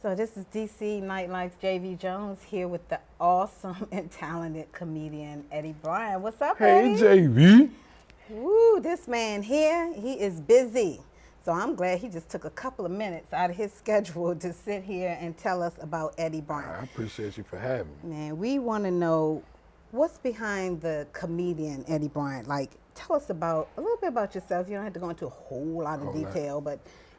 So this is DC Nightlife's JV Jones here with the awesome and talented comedian Eddie Bryant. What's up, Hey, Eddie? JV. Woo, this man here, he is busy. So I'm glad he just took a couple of minutes out of his schedule to sit here and tell us about Eddie Bryant. I appreciate you for having me. Man, we want to know what's behind the comedian Eddie Bryant. Like, tell us about a little bit about yourself. You don't have to go into a whole lot of detail, but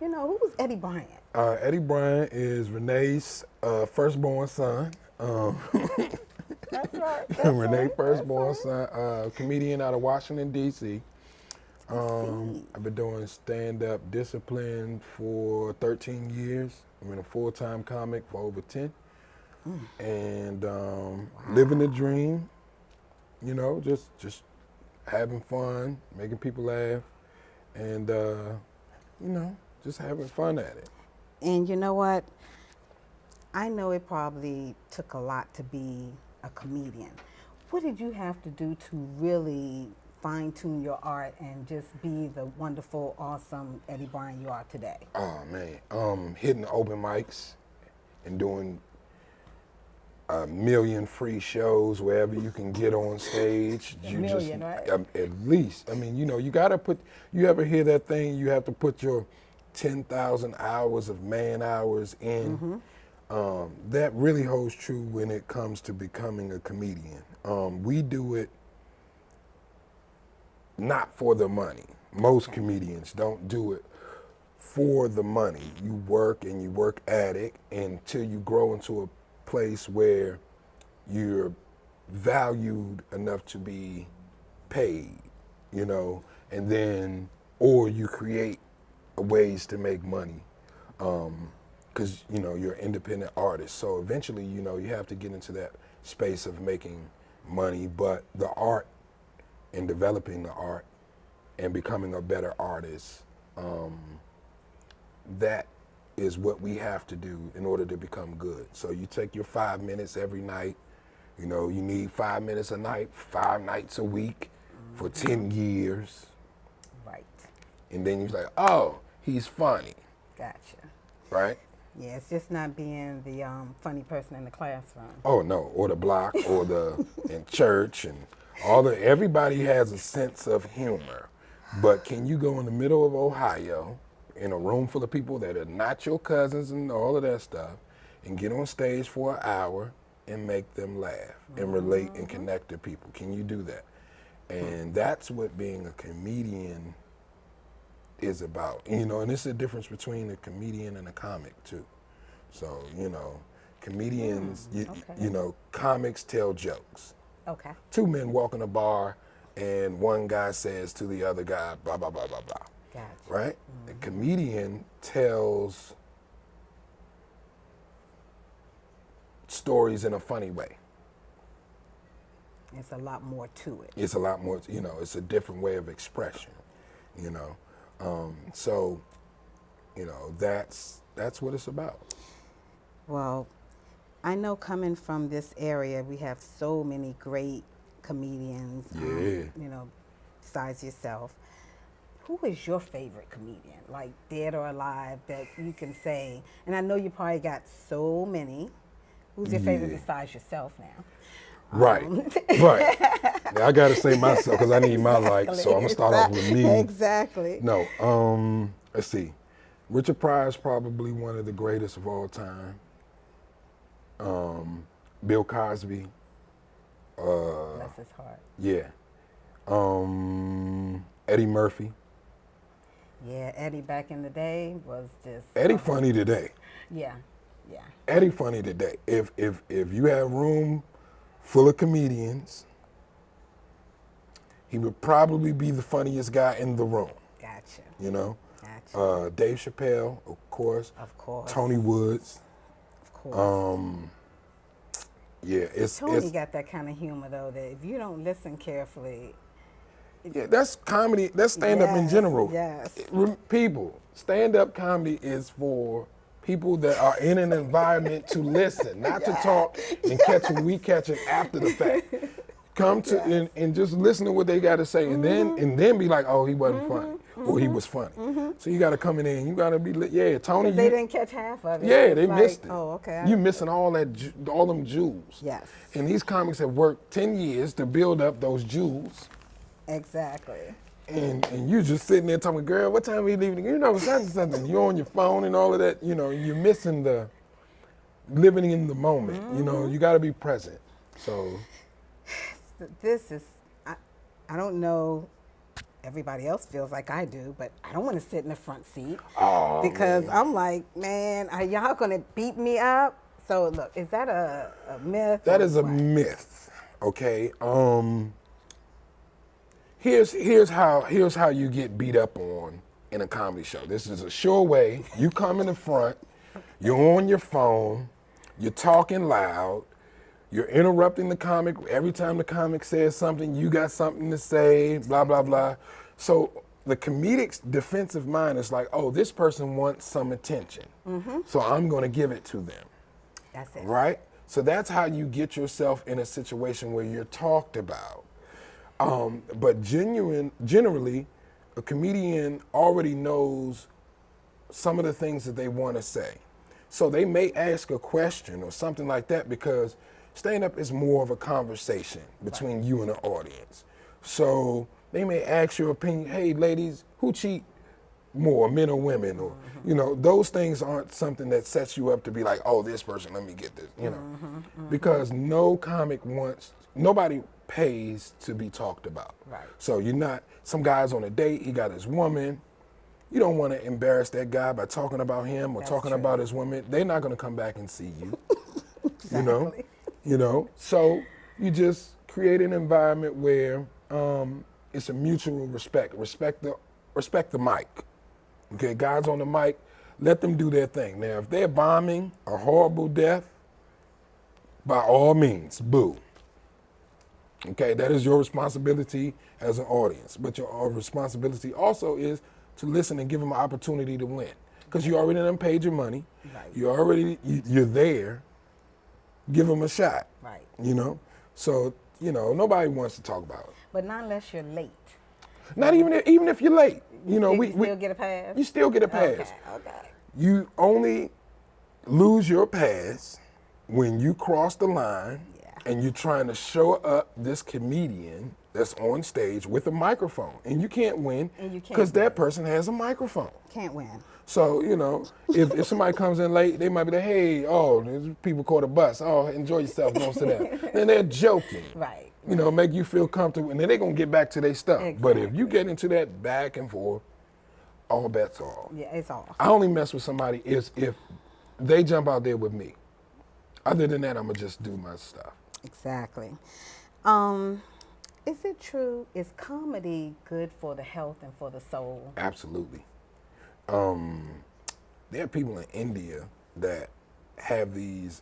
you know, who was Eddie Bryant? Eddie Bryant is Renee's firstborn son. That's right. Renee's firstborn son, comedian out of Washington, D.C. I've been doing stand-up discipline for 13 years. I've been a full-time comic for over 10. And living the dream, you know, just having fun, making people laugh, and, you know, just having fun at it. And you know what? I know it probably took a lot to be a comedian. What did you have to do to really fine-tune your art and just be the wonderful, awesome Eddie Bryant you are today? Oh, man. Hitting open mics and doing a million free shows wherever you can get on stage. Right? At least. I mean, you know, you ever hear that thing, you have to put your 10,000 hours of man hours in. That really holds true when it comes to becoming a comedian. We do it not for the money. Most comedians don't do it for the money. You work and you work at it until you grow into a place where you're valued enough to be paid, you know, and then, or you create ways to make money, because you know you're an independent artist. So eventually, you know, you have to get into that space of making money. But the art and developing the art and becoming a better artist, that is what we have to do in order to become good. So you take your 5 minutes every night. You know, you need 5 minutes a night, 5 nights a week for 10 years. Right. And then you're like, oh, he's funny. Gotcha. Right? Yeah, it's just not being the funny person in the classroom. Oh no, or the block, or the in church, and everybody has a sense of humor. But can you go in the middle of Ohio in a room full of people that are not your cousins and all of that stuff and get on stage for an hour and make them laugh and relate and connect to people? Can you do that? And that's what being a comedian is about, you know, and it's the difference between a comedian and a comic too. So, you know, comedians, you know, comics tell jokes. Okay. Two men walk in a bar and one guy says to the other guy, blah, blah, blah, blah, blah. Gotcha. Right? A comedian tells stories in a funny way. It's a lot more to it. It's a lot more, you know, it's a different way of expression, you know. So, you know, that's what it's about. Well, I know coming from this area, we have so many great comedians, you know, besides yourself. Who is your favorite comedian, like dead or alive, that you can say, and I know you probably got so many. Who's your favorite besides yourself now? Right, right. Now, I gotta say myself because I need my likes, so I'm gonna start off with me. Exactly. No, let's see. Richard Pryor's probably one of the greatest of all time. Bill Cosby. Bless his heart. Yeah. Eddie Murphy. Yeah, Eddie back in the day was just. Eddie funny today. Yeah, yeah. Eddie funny today. If you have room full of comedians, he would probably be the funniest guy in the room. Gotcha. You know? Gotcha. Dave Chappelle, of course. Of course. Tony Woods. Of course. Yeah, Tony got that kind of humor though that if you don't listen carefully. Yeah, that's comedy. That's stand-up in general. Yes. People, stand-up comedy is for people that are in an environment to listen, not to talk and catch what we catch it after the fact. Come to and just listen to what they got to say, and then be like, oh, he wasn't funny, or he was funny. So you got to come in there and you got to be, Tony. Because they didn't catch half of it. Yeah, It's they like, missed it. Oh, okay. You missing all all them jewels. Yes. And these comics have worked 10 years to build up those jewels. Exactly. And you just sitting there talking, girl, what time are you leaving? You know, something. You're on your phone and all of that. You know, you're missing the living in the moment. You know, you got to be present. So this is, I don't know, everybody else feels like I do, but I don't want to sit in the front seat because man. I'm like, man, are y'all going to beat me up? So look, is that a myth? That is a myth. Okay. Here's how you get beat up on in a comedy show. This is a sure way. You come in the front, you're on your phone, you're talking loud, you're interrupting the comic. Every time the comic says something, you got something to say, blah, blah, blah. So the comedic's defensive mind is like, oh, this person wants some attention. So I'm going to give it to them. That's it. Right? So that's how you get yourself in a situation where you're talked about. But generally, a comedian already knows some of the things that they want to say. So they may ask a question or something like that because stand-up is more of a conversation between you and the audience. So they may ask your opinion, hey, ladies, who cheat more, men or women? Or, you know, those things aren't something that sets you up to be like, oh, this person, let me get this, you know. Because nobody pays to be talked about. Right. So you're not, some guy's on a date, he got his woman. You don't want to embarrass that guy by talking about him or talking about his woman. They're not going to come back and see you. Exactly. You know. So you just create an environment where it's a mutual respect. Respect the mic. Okay, guys on the mic, let them do their thing. Now, if they're bombing a horrible death, by all means, boo. Okay, that is your responsibility as an audience. But your responsibility also is to listen and give them an opportunity to win. Because you already done paid your money. Right. You're there. Give them a shot. Right. You know? So, you know, nobody wants to talk about it. But not unless you're late. Not even if you're late. You know, you still get a pass? You still get a pass. Okay. You only lose your pass when you cross the line and you're trying to show up this comedian that's on stage with a microphone. And you can't win because that person has a microphone. Can't win. So, you know, if somebody comes in late, they might be like, hey, these people caught a bus. Oh, enjoy yourself, don't sit down. And they're joking. Right. You know, make you feel comfortable, and then they're going to get back to their stuff. Exactly. But if you get into that back and forth, all bets are off. Yeah, it's off. I only mess with somebody if they jump out there with me. Other than that, I'm going to just do my stuff. Exactly. Is it true? Is comedy good for the health and for the soul? Absolutely. There are people in India that have these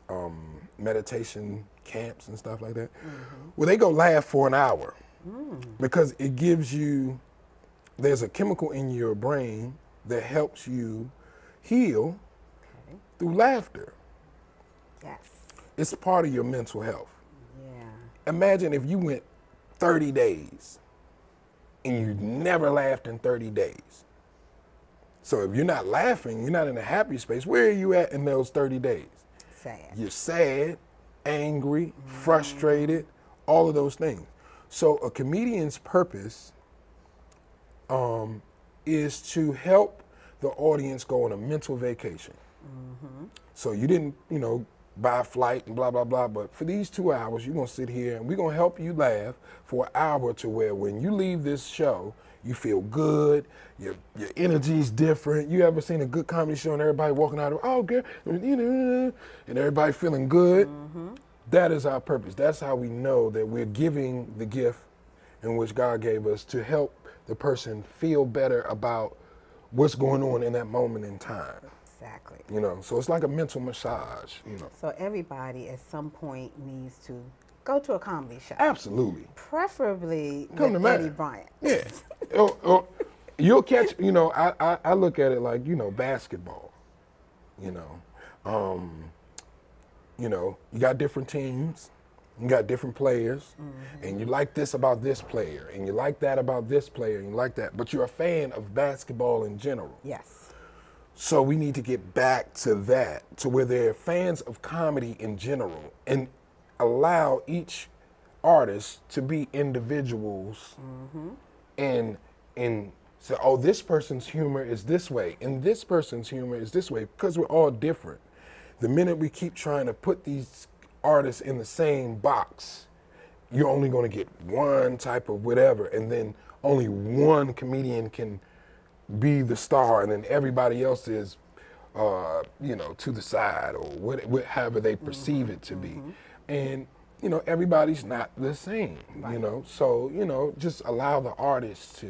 meditation camps and stuff like that, where they go laugh for an hour because it gives you, there's a chemical in your brain that helps you heal through laughter. Yes. It's part of your mental health. Yeah. Imagine if you went 30 days and you never laughed in 30 days. So if you're not laughing, you're not in a happy space, where are you at in those 30 days? Sad. You're sad, angry, frustrated, all of those things. So a comedian's purpose is to help the audience go on a mental vacation. So you didn't, buy a flight and blah, blah, blah, but for these 2 hours, you're gonna sit here and we're gonna help you laugh for an hour to where when you leave this show, you feel good, your energy's different. You ever seen a good comedy show and everybody walking out of, oh, girl, and everybody feeling good? That is our purpose. That's how we know that we're giving the gift in which God gave us to help the person feel better about what's going on in that moment in time. Exactly. So it's like a mental massage, So everybody at some point needs to go to a comedy show. Absolutely. Preferably Come with to Eddie Matt. Bryant. Yeah. You'll catch, I look at it like, basketball. You got different teams. You got different players, and you like this about this player, and you like that about this player, and you like that, but you're a fan of basketball in general. Yes. So we need to get back to that, to where they're fans of comedy in general, and allow each artist to be individuals, and say, oh, this person's humor is this way, and this person's humor is this way, because we're all different. The minute we keep trying to put these artists in the same box, you're only going to get one type of whatever, and then only one comedian can be the star, and then everybody else is, to the side, or however they perceive it to be. And, everybody's not the same, Right. So, just allow the artists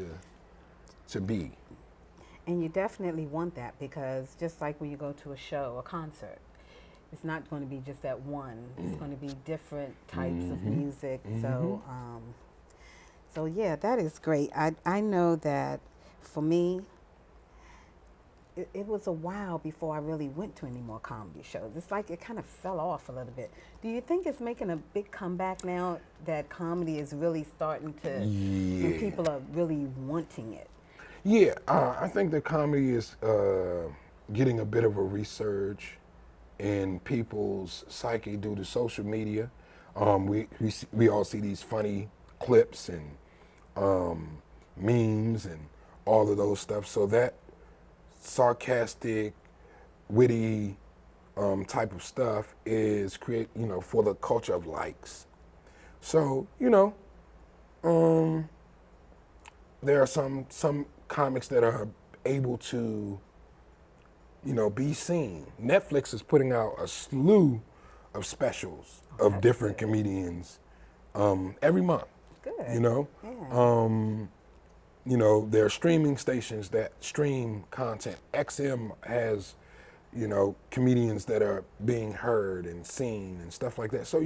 to be. And you definitely want that, because just like when you go to a show, a concert, it's not going to be just that one. It's going to be different types of music. So yeah, that is great. I know that for me, it was a while before I really went to any more comedy shows. It's like it kind of fell off a little bit. Do you think it's making a big comeback now that comedy is really starting to, and people are really wanting it? Yeah, I think that comedy is getting a bit of a resurge in people's psyche due to social media. We all see these funny clips and memes and all of those stuff. So that sarcastic, witty type of stuff is for the culture of likes. So there are some comics that are able to be seen. Netflix is putting out a slew of specials of different comedians every month. Good. Yeah. There are streaming stations that stream content. XM has, comedians that are being heard and seen and stuff like that. So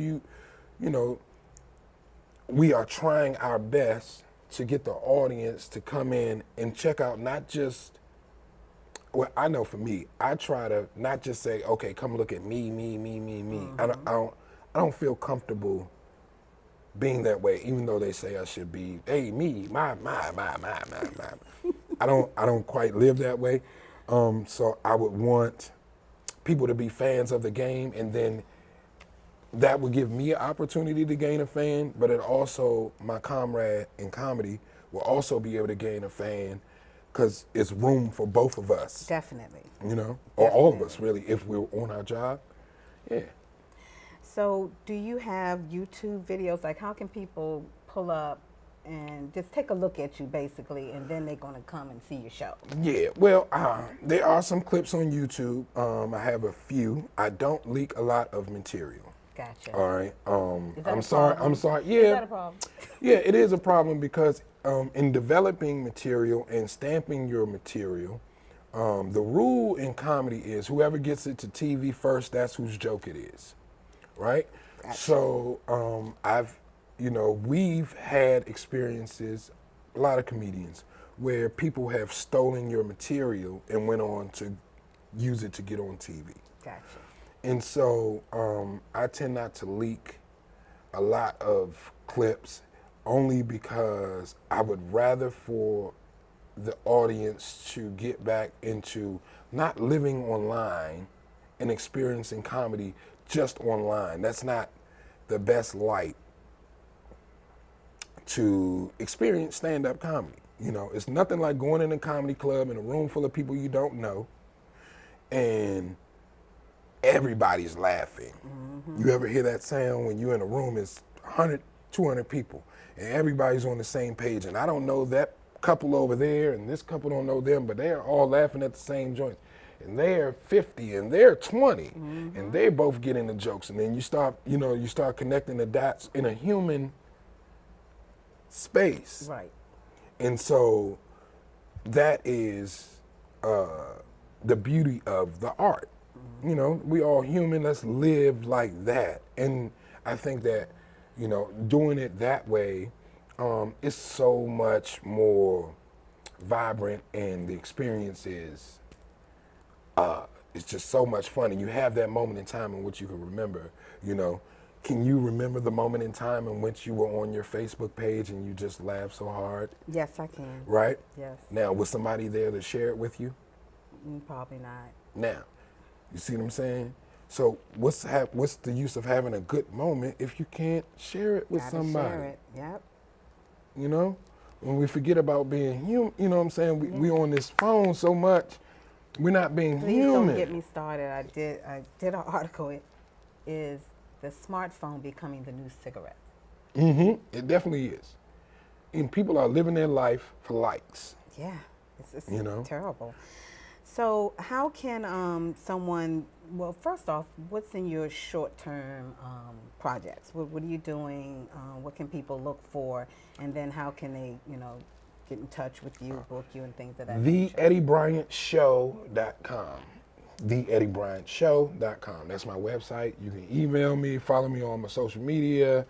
we are trying our best to get the audience to come in and check out not just, well, I know for me, I try to not just say, okay, come look at me. I don't feel comfortable being that way, even though they say I should be, hey, me, my. I don't quite live that way. So I would want people to be fans of the game, and then that would give me an opportunity to gain a fan, but it also, my comrade in comedy will also be able to gain a fan, because it's room for both of us. Definitely. Or all of us, really, if we're on our job. Yeah. So do you have YouTube videos? Like, how can people pull up and just take a look at you, basically, and then they're going to come and see your show? Yeah, well, there are some clips on YouTube. I have a few. I don't leak a lot of material. Gotcha. All right. Is that I'm a sorry. problem? I'm sorry. Yeah. Is that a problem? Yeah, it is a problem, because in developing material and stamping your material, the rule in comedy is whoever gets it to TV first, that's whose joke it is, right? Gotcha. So we've had experiences, a lot of comedians, where people have stolen your material and went on to use it to get on TV. Gotcha. And so I tend not to leak a lot of clips, only because I would rather for the audience to get back into not living online and experiencing comedy just online. That's not the best light to experience stand-up comedy. It's nothing like going in a comedy club in a room full of people you don't know, and everybody's laughing. You ever hear that sound when you're in a room, it's 100, 200 people, and everybody's on the same page, and I don't know that couple over there, and this couple don't know them, but they're all laughing at the same joint. And they're 50 and they're 20, and they both get into jokes, and then you start connecting the dots in a human space. Right. And so that is the beauty of the art. We all human, let's live like that. And I think that, doing it that way is so much more vibrant, and the experience is it's just so much fun. And you have that moment in time in which you can remember, Can you remember the moment in time in which you were on your Facebook page and you just laughed so hard? Yes, I can. Right? Yes. Now, was somebody there to share it with you? Probably not. Now, you see what I'm saying? So what's the use of having a good moment if you can't share it with Gotta somebody? share it. Yep. You know? When we forget about being human, you know what I'm saying? We on this phone so much, we're not being Please human. don't get me started. I did an article. It is the smartphone becoming the new cigarette. It definitely is. And people are living their life for likes. Yeah, it's You know? terrible. So how can someone, well, first off, what's in your short-term projects? What are you doing? What can people look for? And then how can they, get in touch with you, book you, and things of that nature? TheEddieBryantShow.com. TheEddieBryantShow.com. That's my website. You can email me, follow me on my social media,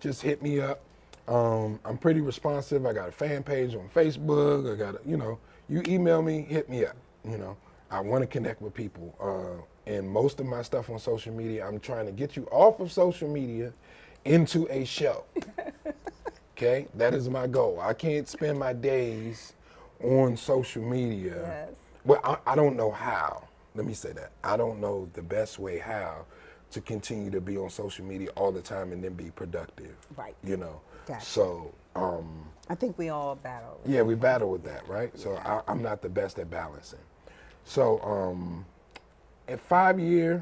just hit me up. I'm pretty responsive. I got a fan page on Facebook. I got you email me, hit me up. I want to connect with people. And most of my stuff on social media, I'm trying to get you off of social media into a show. Okay? That is my goal. I can't spend my days on social media. Yes. Well, I don't know how. Let me say that. I don't know the best way how to continue to be on social media all the time and then be productive. Right. Gotcha. So, I think we all battle. yeah, we battle with that, right? So I'm not the best at balancing. So, in 5 years,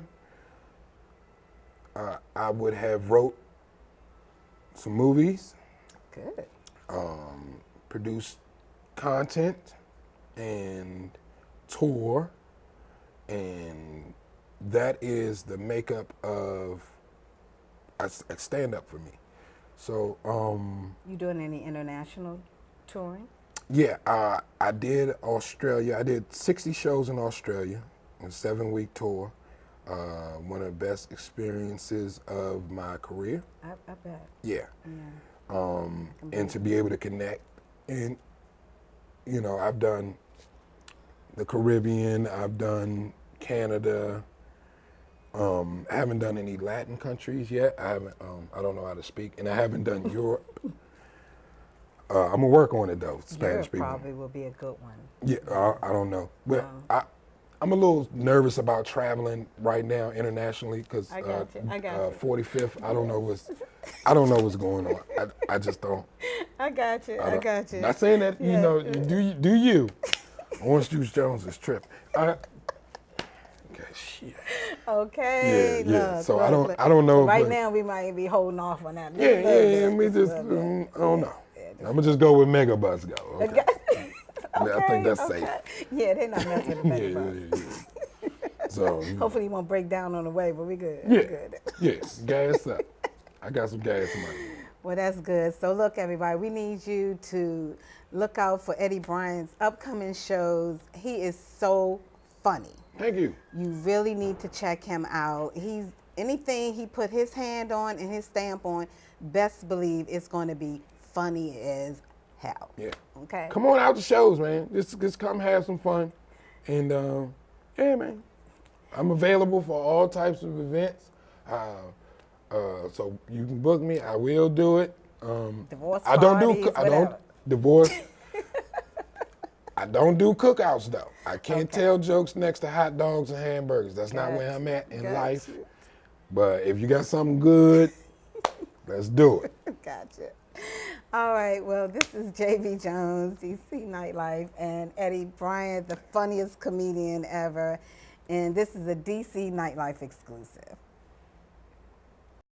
I would have wrote some movies, Good. produced content, and tour, and that is the makeup of a stand-up for me. So, You doing any international touring? yeah, I did Australia. I did 60 shows in Australia, a 7-week tour. One of the best experiences of my career. I bet. Yeah. Yeah. And to be able to connect. And, I've done the Caribbean, I've done Canada. I haven't done any Latin countries yet. I don't know how to speak. And I haven't done Europe. I'm gonna work on it though, Spanish Europe people. probably will be a good one. Yeah, I don't know. But I'm a little nervous about traveling right now internationally because I got you. 45th. I don't know what's going on. I just don't. I got you. I got you. Not saying that do you. Orange Juice Jones is tripping. Okay, shit. Okay. Yeah. Look, So look. I don't know. So right now we might be holding off on that. Yeah. Me just I don't know. I'm gonna just go with Megabus go. Okay. I think that's safe. Yeah, they're not messing with the Megabus. Yeah. So Hopefully, you won't break down on the way, but we good. Yeah. We good. Yeah. Gas up. I got some gas money. Well, that's good. So look, everybody, we need you to look out for Eddie Bryant's upcoming shows. He is so funny. Thank you. You really need to check him out. Anything he put his hand on and his stamp on, best believe it's going to be funny as hell. Yeah. Okay. Come on out to shows, man. Just come have some fun. And yeah, man. I'm available for all types of events. So you can book me. I will do it. Divorce I don't parties, I don't divorce. I don't do cookouts though. I can't tell jokes next to hot dogs and hamburgers. That's not where I'm at in life. But if you got something good, let's do it. Gotcha. All right. Well, this is J.V. Jones, DC Nightlife, and Eddie Bryant, the funniest comedian ever. And this is a DC Nightlife exclusive.